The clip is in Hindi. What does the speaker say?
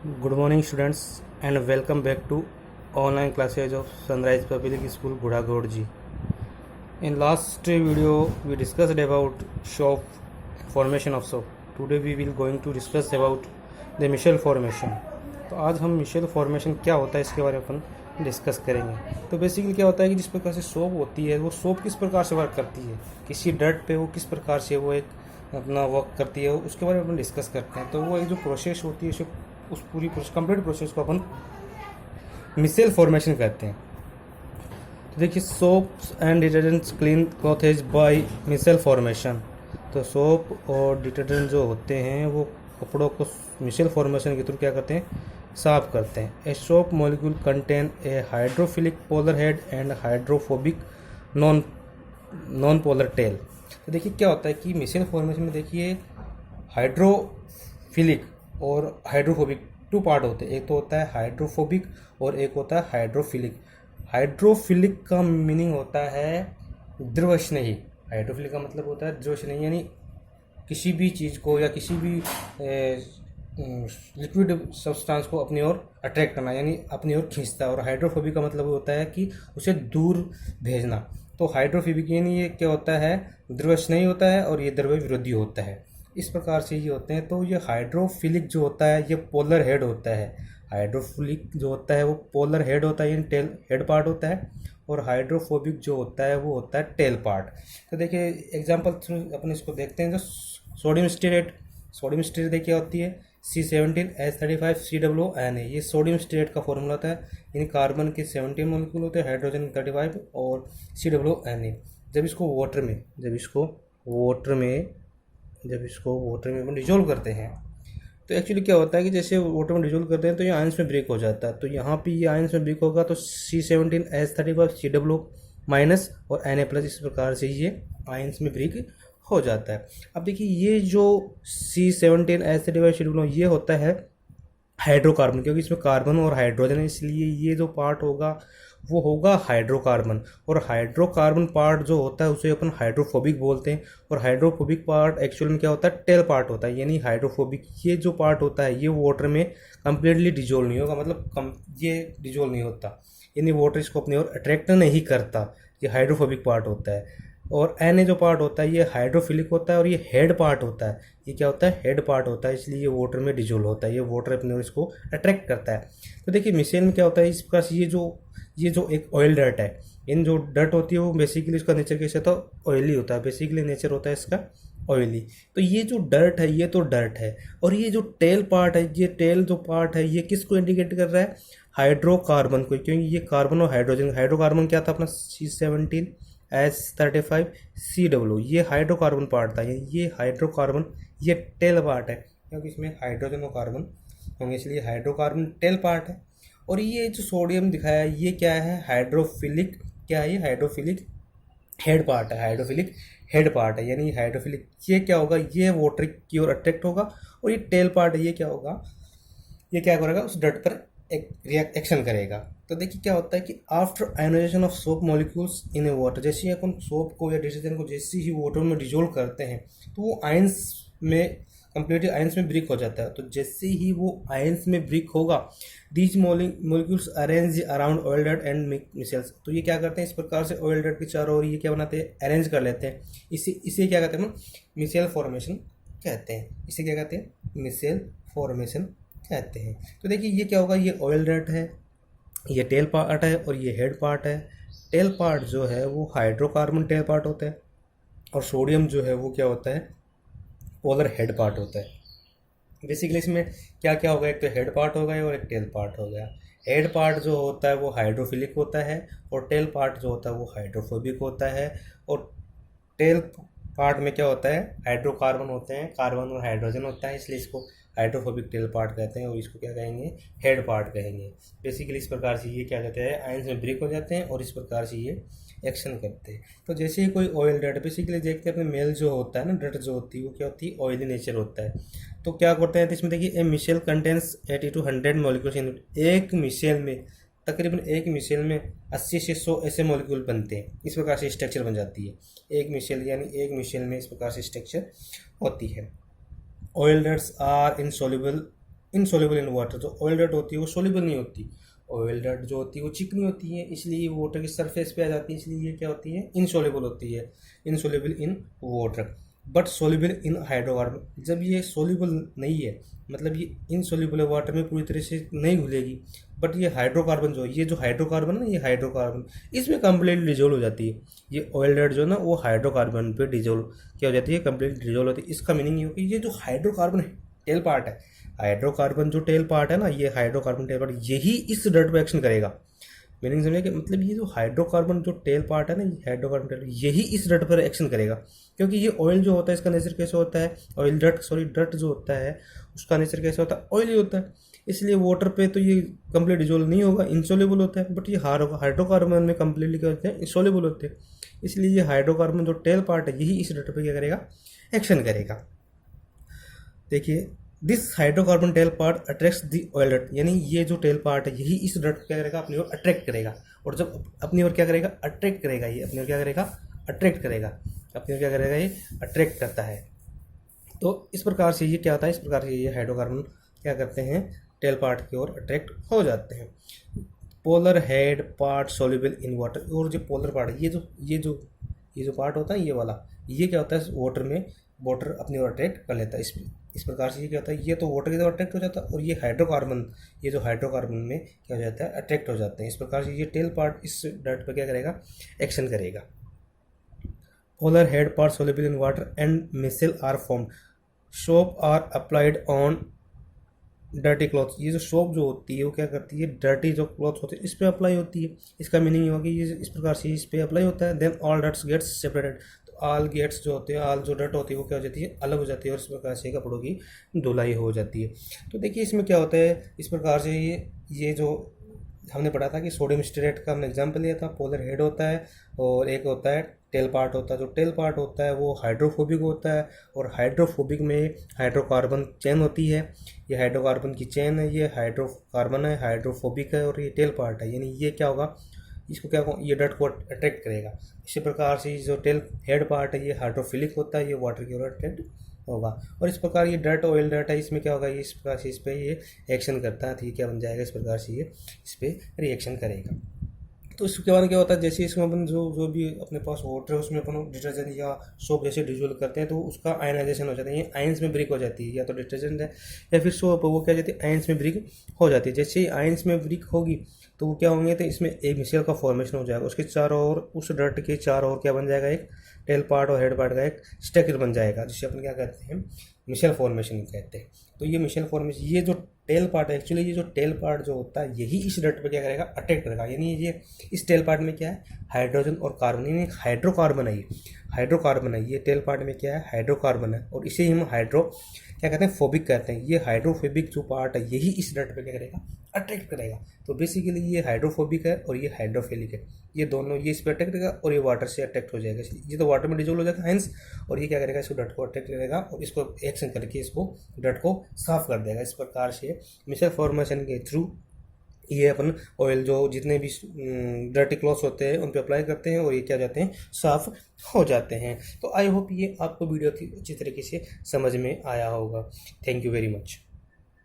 Good morning, students, and welcome back to online classes of Sunrise Public School, Budagod. In last video, we discussed about soap, formation of soap. Today we will going to discuss about the Michel formation. तो आज हम मिशेल फॉर्मेशन क्या होता है इसके बारे में अपन डिस्कस करेंगे। तो बेसिकली क्या होता है कि जिस प्रकार से सोप होती है वो सोप किस प्रकार से वर्क करती है, किसी डर्ट पे वो किस प्रकार से वो एक अपना वर्क करती है उसके बारे में अपन डिस्कस करते हैं। तो वो एक जो प्रोसेस होती है उस पूरी कंप्लीट प्रोसेस को अपन मिशेल फॉर्मेशन कहते हैं। तो देखिए, soaps and detergents clean clothes by micelle formation. तो सोप और डिटर्जेंट जो होते हैं वो कपड़ों को मिशेल फॉर्मेशन के थ्रू क्या करते हैं, साफ करते हैं। A soap molecule contain a hydrophilic polar head and hydrophobic non polar tail. तो देखिए क्या होता है कि मिशेल फॉर्मेशन में देखिए हाइड्रोफिलिक और हाइड्रोफोबिक टू पार्ट होते हैं। एक तो होता है हाइड्रोफोबिक और एक होता है हाइड्रोफिलिक। हाइड्रोफिलिक का मीनिंग होता है द्रवस्नेही। हाइड्रोफिलिक का मतलब होता है द्रवस्नेही, यानी किसी भी चीज़ को या किसी भी लिक्विड सब्सटेंस को अपनी ओर अट्रैक्ट करना, यानी अपनी ओर खींचता है। और हाइड्रोफोबिक का मतलब होता है कि उसे दूर भेजना। तो हाइड्रोफोबिक यानी ये क्या होता है, द्रवस्नेही होता है और ये द्रव्य विरोधी होता है। इस प्रकार से ये होते हैं। तो ये हाइड्रोफिलिक जो होता है ये पोलर हेड होता है। हाइड्रोफिलिक जो होता है वो पोलर हेड होता है, यानी टेल हेड पार्ट होता है। और हाइड्रोफोबिक जो होता है वो होता है टेल पार्ट। तो देखिए एग्जांपल थ्रू अपन इसको देखते हैं। जो सोडियम स्टीरेट, सोडियम स्टीरेट देखिए क्या होती है, C17H35COONA। ये सोडियम स्टीरेट का फॉर्मूला होता है, यानी कार्बन के 17 मॉलिक्यूल होते हैं, हाइड्रोजन 35 और COONA। जब इसको वाटर में अपन डिजोल्व करते हैं तो एक्चुअली क्या होता है कि जैसे वाटर में डिजोल्व करते हैं तो ये आयंस में ब्रेक हो जाता है। तो यहाँ पे ये आयंस में ब्रेक होगा तो C17H35COO माइनस और Na+, इस प्रकार से ये आयंस में ब्रेक हो जाता है। अब देखिए ये जो C17H35COO ये होता है हाइड्रोकार्बन, क्योंकि इसमें कार्बन और हाइड्रोजन है, इसलिए ये जो पार्ट होगा वो होगा हाइड्रोकार्बन। और हाइड्रोकार्बन पार्ट जो होता है उसे अपन हाइड्रोफोबिक बोलते हैं। और हाइड्रोफोबिक पार्ट एक्चुअल में क्या होता है, टेल पार्ट होता है। यानी हाइड्रोफोबिक ये जो पार्ट होता है ये वाटर में कम्प्लीटली डिजोल्व नहीं होगा, मतलब ये डिजोल्व नहीं होता, यानी वाटर इसको अपनी ओर अट्रैक्ट नहीं करता। ये हाइड्रोफोबिक पार्ट होता है। और Na जो पार्ट होता है ये हाइड्रोफिलिक होता है और ये हेड पार्ट होता है। ये क्या होता है, हेड पार्ट होता है, इसलिए ये वाटर में डिजोल्व होता है। ये वाटर अपने ओर इसको अट्रैक्ट करता है। तो देखिए मिशेल में क्या होता है, इस प्रकार से ये जो एक ऑयल डर्ट है, इन जो डर्ट होती है वो बेसिकली इसका नेचर कैसे होता है, ऑयली होता है। बेसिकली नेचर होता है इसका ऑयली। तो ये जो डर्ट है ये तो डर्ट है। और ये जो टेल पार्ट है, ये टेल जो पार्ट है ये किसको इंडिकेट कर रहा है, हाइड्रोकार्बन को, क्योंकि ये कार्बन और हाइड्रोजन। हाइड्रोकार्बन क्या था अपना C17H35COO, ये हाइड्रोकार्बन पार्ट था। ये हाइड्रोकार्बन ये टेल पार्ट है, क्योंकि इसमें हाइड्रोजन और कार्बन होंगे, इसलिए हाइड्रोकार्बन टेल पार्ट है। और ये जो सोडियम दिखाया है ये क्या है, हाइड्रोफिलिक, क्या है ये, हाइड्रोफिलिक हेड पार्ट है। हाइड्रोफिलिक हेड पार्ट है, यानी हाइड्रोफिलिक ये क्या होगा, ये वाटर की ओर अट्रैक्ट होगा। और ये टेल पार्ट है, ये क्या होगा, ये क्या करेगा, उस डर्ट पर एक रिएक्शन करेगा। तो देखिए क्या होता है कि after ionization of soap molecules in a water, जैसे ही अपन सोप को या डिटर्जेंट को जैसे ही वाटर में डिजोल्व करते हैं तो वो आयंस में कंप्लीटली आयंस में ब्रेक हो जाता है। तो जैसे ही वो आयंस में ब्रेक होगा these molecules arrange around oil dirt and Michels. तो ये क्या करते हैं, इस प्रकार से ऑयल डर्ट के चारों ओर ये क्या बनाते हैं, अरेंज कर लेते हैं। इसे क्या कहते हैं, मिशेल फॉर्मेशन कहते हैं। इसे क्या कहते हैं, मिशेल फॉर्मेशन कहते हैं। तो देखिए ये क्या होगा, ये ऑयल डर्ट है, ये टेल पार्ट है और ये हेड पार्ट है। टेल पार्ट जो है वो हाइड्रोकार्बन टेल पार्ट होता है और सोडियम जो है वो क्या होता है, पोलर हेड पार्ट होता है। बेसिकली इसमें क्या क्या होगा, एक तो हेड पार्ट हो गया और एक टेल पार्ट हो गया। हेड पार्ट जो होता है वो हाइड्रोफिलिक होता है और टेल पार्ट जो होता है वो हाइड्रोफोबिक होता है। और टेल पार्ट में क्या होता है, हाइड्रोकार्बन होते हैं, कार्बन और हाइड्रोजन होता है, इसलिए इसको हाइड्रोफोबिक टेल पार्ट कहते हैं। और इसको क्या कहेंगे, हेड पार्ट कहेंगे। बेसिकली इस प्रकार से ये क्या कहते हैं, आयंस में ब्रेक हो जाते हैं और इस प्रकार से ये एक्शन करते हैं। तो जैसे ही कोई ऑयल डर्ट, बेसिकली देखते हैं अपने मेल जो होता है ना, डर्ट जो होती है वो क्या होती है, ऑयली नेचर होता है। तो क्या करते हैं, तो इसमें देखिए a micelle contains 80 to 100 molecules इन एक मिशेल में, तकरीबन एक मिशेल में 80 से 100 ऐसे मॉलिक्यूल बनते हैं। इस प्रकार से स्ट्रक्चर बन जाती है एक मिशेल, यानी एक मिशेल में इस प्रकार से स्ट्रक्चर होती है। Oil dirts are insoluble insoluble in water. जो ऑयल डर्ट होती है वो सोल्यूबल नहीं होती, ऑयल डर्ट जो होती है वो चिकनी होती है, इसलिए वाटर की सरफेस पे आ जाती है, इसलिए ये क्या होती है, इनसोल्युबल होती है, insoluble in water but soluble in hydrocarbon. जब ये सोल्यूबल नहीं है, मतलब ये इनसोल्यूबल वाटर में पूरी तरह से नहीं घुलेगी, बट ये हाइड्रोकार्बन जो है, ये जो हाइड्रोकार्बन है ना, ये हाइड्रोकार्बन इसमें कंप्लीटली डिजोल्व हो जाती है। ये ऑयल डर्ट जो है ना वो हाइड्रोकार्बन पे डिजोल्व क्या हो जाती है, कंप्लीट डिजोल्व होती है। इसका मीनिंग ये हो कि ये जो हाइड्रोकार्बन है टेल पार्ट है, हाइड्रोकार्बन जो टेल पार्ट है ना, ये हाइड्रोकार्बन टेल पार्ट यही इस डर्ट पे एक्शन करेगा। मीनिंग समझे कि मतलब ये जो हाइड्रोकार्बन जो टेल पार्ट है ना, ये हाइड्रोकार्बन टेल यही इस डर्ट पर एक्शन करेगा, क्योंकि ये ऑयल जो होता है इसका नेचर कैसे होता है, ऑयल डर्ट सॉरी डर्ट जो होता है उसका नेचर कैसे होता है, ऑयली होता है, इसलिए वाटर पे तो ये कंप्लीट डिजोल्व नहीं होगा, इंसोल्युबल होता है। बट ये हाइड्रोकार्बन में कंप्लीटली क्या होते हैं, इंसोल्युबल होते हैं, इसलिए ये हाइड्रोकार्बन जो टेल पार्ट है यही इस डर्ट पे क्या करेगा, एक्शन करेगा। देखिए this hydrocarbon tail part attracts the oil dirt, यानी ये जो टेल पार्ट है यही इस डर्ट को क्या करेगा, अपनी ओर अट्रैक्ट करेगा, और जब अपनी ओर क्या करेगा, अट्रैक्ट करेगा, ये अपनी ओर क्या करेगा, अट्रैक्ट करेगा, अपनी ओर क्या करेगा, ये अट्रैक्ट करता है। तो इस प्रकार से ये क्या होता है, इस प्रकार से ये हाइड्रोकार्बन क्या करते हैं, टेल पार्ट की ओर अट्रैक्ट हो जाते हैं। Polar head part soluble in water, और जो पोलर पार्ट है ये जो पार्ट होता है ये वाला, ये क्या होता है वाटर में, वाटर अपनी ओर अट्रैक्ट कर लेता है। इस प्रकार से ये क्या होता है, ये तो वाटर की तरफ अट्रैक्ट हो जाता है, और ये हाइड्रोकार्बन, ये जो हाइड्रोकार्बन में क्या हो जाता है, अट्रैक्ट हो जाते हैं। इस प्रकार से ये टेल पार्ट इस डर्ट पर क्या करेगा, एक्शन करेगा। Polar head part soluble in water and micelle are formed, soap are applied on dirty cloth, ये जो सोप जो होती है वो क्या करती है, डर्टी जो क्लॉथ होते हैं इस पर अप्लाई होती है। इसका मीनिंग ये होगा कि ये इस प्रकार से इस पर अप्लाई होता है। Then all dirts gets separated, तो ऑल गेट्स जो होते हैं, ऑल जो डर्ट होती है वो क्या हो जाती है, अलग हो जाती है, और इस प्रकार से कपड़ों की धुलाई हो जाती है। तो देखिए इसमें क्या होता है, इस प्रकार से ये जो हमने पढ़ा था कि सोडियम स्टेरेट का हमने एग्जाम्पल लिया था, पोलर हेड होता है और एक होता है टेल पार्ट होता है। जो टेल पार्ट होता है वो हाइड्रोफोबिक होता है, और हाइड्रोफोबिक में हाइड्रोकार्बन चेन होती है, ये हाइड्रोकार्बन की चेन है, ये हाइड्रोकार्बन है, हाइड्रोफोबिक है, और ये टेल पार्ट है, यानी ये क्या होगा, इसको क्या होगा, ये डर्ट को अट्रैक्ट करेगा। इसी प्रकार से जो टेल हेड पार्ट है ये हाइड्रोफिलिक होता है, ये वाटर की ओर अट्रैक्ट होगा। और इस प्रकार ये डर्ट ऑयल डर्ट है, इसमें क्या होगा, ये इस प्रकार से इस पर ये एक्शन करता है, तो ये क्या बन जाएगा, इस प्रकार से ये इस पर रिएक्शन करेगा। तो इसके बाद क्या होता है, जैसे इसमें अपन जो भी अपने पास वाटर है उसमें अपन डिटर्जेंट या सोप जैसे डिजोल्व करते हैं तो उसका आयनाइजेशन हो जाता है, ये आयंस में ब्रेक हो जाती है, या तो डिटर्जेंट है या फिर सोप, वो क्या जाती है, आयंस में ब्रेक हो जाती है। जैसे ही आयंस में ब्रेक होगी तो वो क्या होंगे, तो इसमें एक मिसेल का फॉर्मेशन हो जाएगा, उसके चारों ओर, उस डर्ट के चारों ओर क्या बन जाएगा, एक टेल पार्ट और हेड पार्ट का एक स्ट्रक्चर बन जाएगा, जिसे अपन क्या कहते हैं, मिशेल फॉर्मेशन कहते हैं। तो ये मिशेल फॉर्मेशन, ये जो टेल पार्ट है एक्चुअली, ये जो टेल पार्ट जो होता है यही इस डर्ट पे क्या करेगा, अटैक करेगा। यानी ये इस टेल पार्ट में क्या है, हाइड्रोजन और कार्बन, यानी हाइड्रोकार्बन है, ये हाइड्रोकार्बन है, ये टेल पार्ट में क्या है, हाइड्रोकार्बन है, और इसे हम क्या कहते हैं, फोबिक कहते हैं। ये हाइड्रोफोबिक जो पार्ट है यही इस डर्ट पे क्या करेगा, अट्रैक्ट करेगा। तो बेसिकली ये हाइड्रोफोबिक है और ये हाइड्रोफिलिक है, ये दोनों, ये इस पर अट्रैक्ट करेगा और ये वाटर से अट्रैक्ट हो जाएगा, ये तो वाटर में डिजोल्व हो जाएगा हाइंस, और ये क्या करेगा, इसको डर्ट को अट्रैक्ट करेगा और इसको एक्शन करके इसको डर्ट को साफ कर देगा। इस प्रकार से मिशेल फॉर्मेशन के थ्रू ये अपन ऑयल जो जितने भी डर्टी क्लॉथ्स होते हैं उन पे अप्लाई करते हैं और ये क्या जाते हैं, साफ हो जाते हैं। तो आई होप ये आपको वीडियो अच्छी तरीके से समझ में आया होगा। Thank you very much.